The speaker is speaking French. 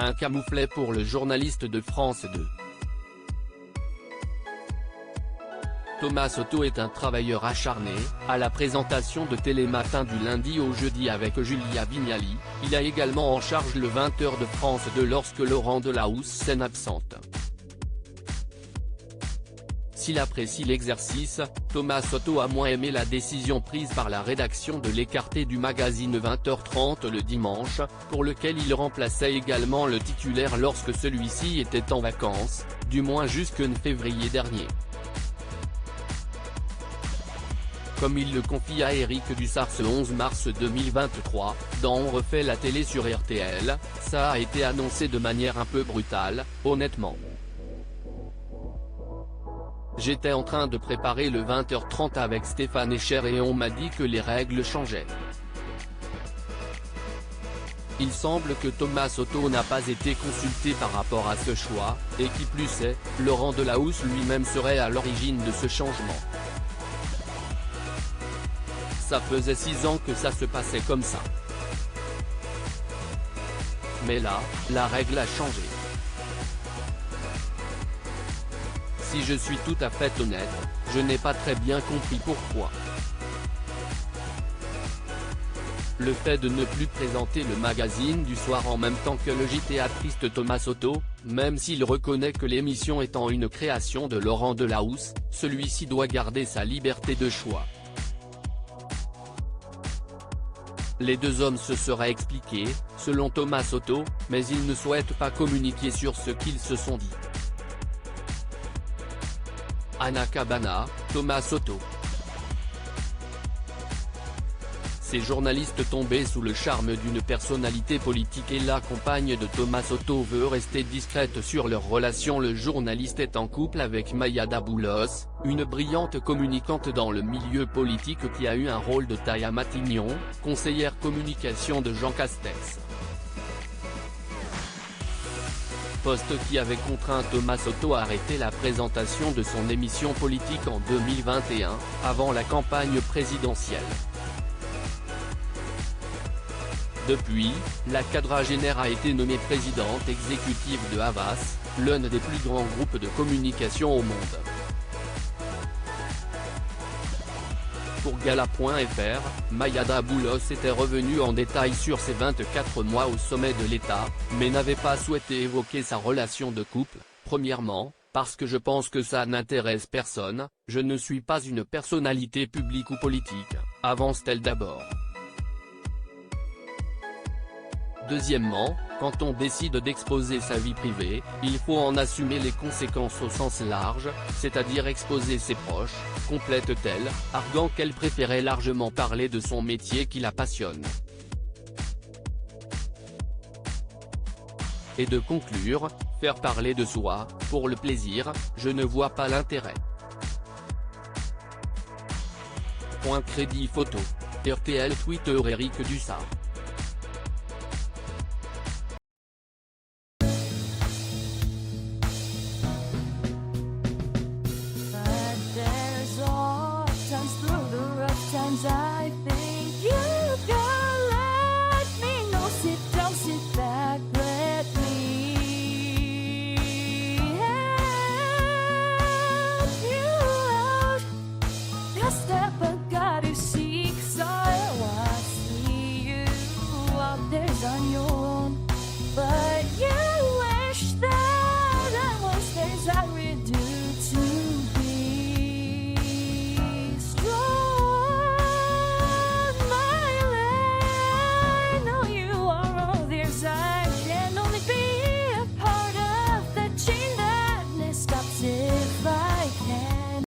Un camouflet pour le journaliste de France 2. Thomas Soto est un travailleur acharné. À la présentation de Télématin du lundi au jeudi avec Julia Vignali, il a également en charge le 20h de France 2 lorsque Laurent Delahousse s'en absente. S'il apprécie l'exercice, Thomas Soto a moins aimé la décision prise par la rédaction de l'écarter du magazine 20h30 le dimanche, pour lequel il remplaçait également le titulaire lorsque celui-ci était en vacances, du moins jusqu'en février dernier. Comme il le confie à Éric Dussart ce 11 mars 2023, dans On refait la télé sur RTL, ça a été annoncé de manière un peu brutale, honnêtement. J'étais en train de préparer le 20h30 avec Stéphane Echer et on m'a dit que les règles changeaient. Il semble que Thomas Soto n'a pas été consulté par rapport à ce choix, et qui plus est, Laurent Delahousse lui-même serait à l'origine de ce changement. Ça faisait 6 ans que ça se passait comme ça. Mais là, la règle a changé. Si je suis tout à fait honnête, je n'ai pas très bien compris pourquoi. Le fait de ne plus présenter le magazine du soir en même temps que le JT attriste Thomas Soto, même s'il reconnaît que l'émission étant une création de Laurent Delahousse, celui-ci doit garder sa liberté de choix. Les deux hommes se seraient expliqués, selon Thomas Soto, mais ils ne souhaitent pas communiquer sur ce qu'ils se sont dit. Anna Cabana, Thomas Soto. Ces journalistes tombés sous le charme d'une personnalité politique et la compagne de Thomas Soto veut rester discrète sur leur relation. Le journaliste est en couple avec Maya Daboulos, une brillante communicante dans le milieu politique qui a eu un rôle de taille à Matignon, conseillère communication de Jean Castex. Poste qui avait contraint Thomas Soto à arrêter la présentation de son émission politique en 2021, avant la campagne présidentielle. Depuis, la quadragénaire a été nommée présidente exécutive de Havas, l'un des plus grands groupes de communication au monde. Pour Gala.fr, Maya Daboulos était revenue en détail sur ses 24 mois au sommet de l'État, mais n'avait pas souhaité évoquer sa relation de couple. Premièrement, parce que je pense que ça n'intéresse personne, je ne suis pas une personnalité publique ou politique, avance-t-elle d'abord. Deuxièmement, quand on décide d'exposer sa vie privée, il faut en assumer les conséquences au sens large, c'est-à-dire exposer ses proches, complète-t-elle, arguant qu'elle préférait largement parler de son métier qui la passionne. Et de conclure, faire parler de soi, pour le plaisir, je ne vois pas l'intérêt. Crédit photo. RTL Twitter Éric Dussart. Times